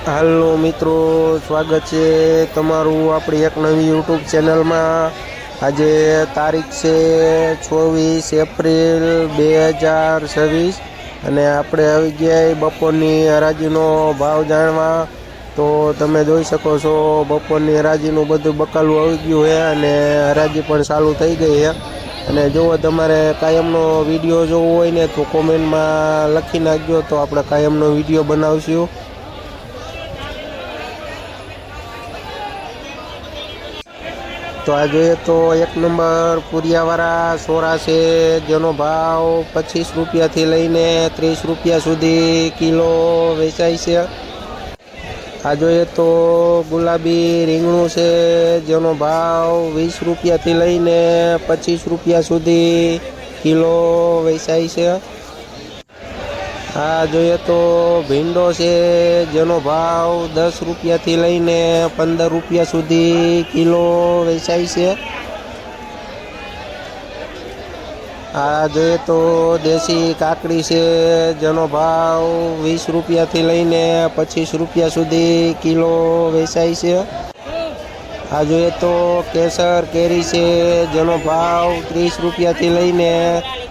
હાલો મિત્રો, સ્વાગત છે તમારું આપણી એક નવી યુટ્યુબ ચેનલમાં। આજે તારીખ છે 24 એપ્રિલ 2026 અને આપણે આવી ગયા બપોરની હરાજીનો ભાવ જાણવા। તો તમે જોઈ શકો છો બપોરની હરાજીનું બધું બકાલું આવી ગયું છે અને હરાજી પણ ચાલુ થઈ ગઈ છે। અને જો તમારે કાયમનો વિડીયો જોવો હોય ને તો કોમેન્ટમાં લખી નાખજો, તો આપણે કાયમનો વિડીયો બનાવશું। તો આ જોઈએ તો એક નંબર પુરિયાવાળા સોરા છે, જેનો ભાવ 25 રૂપિયાથી લઈને 30 રૂપિયા સુધી કિલો વેચાય છે। આ જોઈએ તો ગુલાબી રીંગણું છે, જેનો ભાવ 20 રૂપિયાથી લઈને 25 રૂપિયા સુધી કિલો વેચાય છે। આ જોઈએ તો ભીંડો છે, જેનો ભાવ 10 રૂપિયાથી લઈને 15 રૂપિયા સુધી કિલો વેચાય છે। આ જોઈએ તો દેશી કાકડી છે, જેનો ભાવ 20 રૂપિયાથી લઈને 25 રૂપિયા સુધી કિલો વેચાય છે। આ જોઈએ તો કેસર કેરી છે, જેનો ભાવ 30 રૂપિયાથી લઈને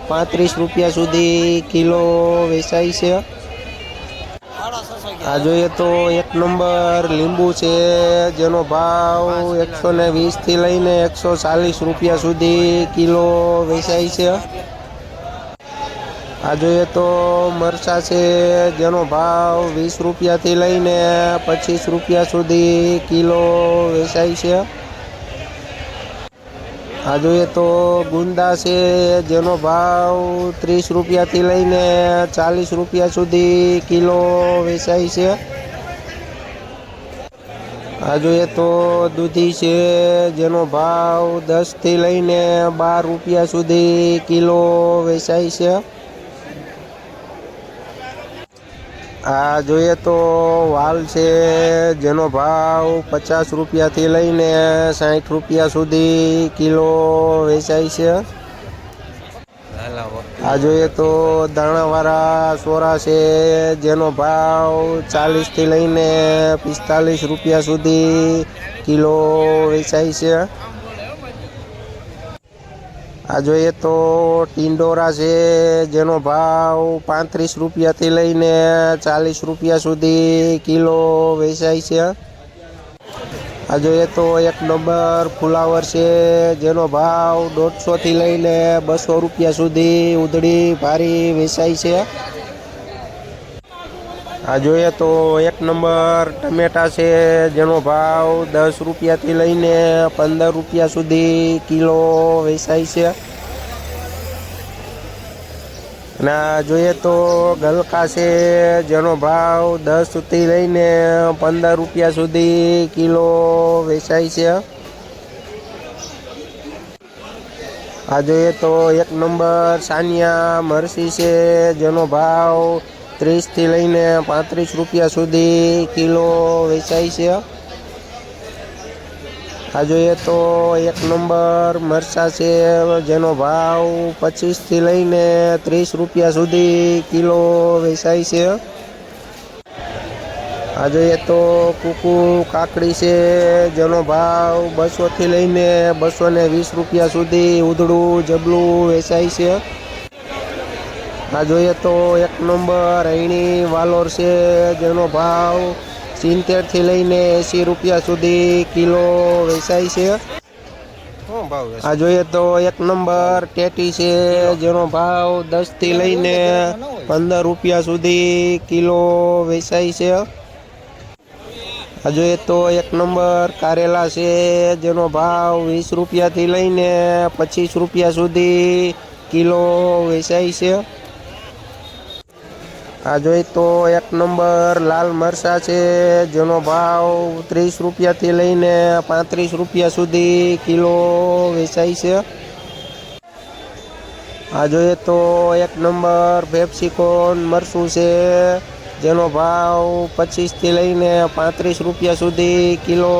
35 રૂપિયા સુધી કિલો વેચાય છે। આ જોઈએ તો એક નંબર લીંબુ છે, જેનો ભાવ 120થી લઈને 140 રૂપિયા સુધી કિલો વેચાય છે। આ જોઈએ તો મરચાં છે, જેનો ભાવ 20 રૂપિયાથી લઈને 25 રૂપિયા સુધી કિલો વેચાય છે। આ જોઈએ તો ગુંદા છે, જેનો ભાવ 30 રૂપિયાથી લઈને 40 રૂપિયા સુધી કિલો વેચાય છે। આ જોઈએ તો દૂધી છે, જેનો ભાવ 10થી લઈને 12 રૂપિયા સુધી કિલો વેચાય છે। આ જોઈએ તો વાલ છે, જેનો ભાવ 50 રૂપિયાથી લઈને 60 રૂપિયા સુધી કિલો વેચાય છે। આ જોઈએ તો દાણાવાળા સોરા છે, જેનો ભાવ 40થી લઈને 45 રૂપિયા સુધી કિલો વેચાય છે। આ જોઈએ તો ટિંડોરા છે, જેનો ભાવ 35 રૂપિયાથી લઈને 40 રૂપિયા સુધી કિલો વેચાય છે। આ જોઈએ તો એક નંબર ફુલાવર છે, જેનો ભાવ 150થી લઈને 200 રૂપિયા સુધી ઉધડી ભારી વેચાય છે। આ જોઈએ તો એક નંબર ટમેટા છે, જેનો ભાવ 10 રૂપિયાથી લઈને 15 રૂપિયા સુધી કિલો વેચાય છે। અને આ જોઈએ તો ગલકા છે, જેનો ભાવ 10થી લઈને 15 રૂપિયા સુધી કિલો વેચાય છે। આ જોઈએ તો એક નંબર સાનિયા મરસી છે, જેનો ભાવ 30થી લઈને 35 રૂપિયા સુધી કિલો વેચાય છે। આ જોઈએ તો એક નંબર મરચાં છે, જેનો ભાવ 25થી લઈને 30 રૂપિયા સુધી કિલો વેચાય છે। આ જોઈએ તો કુકુ કાકડી છે, જેનો ભાવ 200થી લઈને 220 રૂપિયા સુધી ઉધડું જબલું વેચાય છે। આ જોઈએ તો એક નંબર અયણી વાલોર છે, જેનો ભાવ 70થી લઈને 80 રૂપિયા સુધી કિલો વેચાય છે। આ જોઈએ તો એક નંબર ટેટી છે, જેનો ભાવ 10થી લઈને 15 રૂપિયા સુધી કિલો વેચાય છે। આ જોઈએ તો એક નંબર કારેલા છે, જેનો ભાવ 20 રૂપિયાથી લઈને 25 રૂપિયા સુધી કિલો વેચાય છે। આ જોઈએ તો એક નંબર લાલ મરચાં છે, જેનો ભાવ 30 રૂપિયાથી લઈને 35 રૂપિયા સુધી કિલો વેચાય છે। આ જોઈએ તો એક નંબર પેપ્સિકોન મરચું છે, જેનો ભાવ 25થી લઈને 35 રૂપિયા સુધી કિલો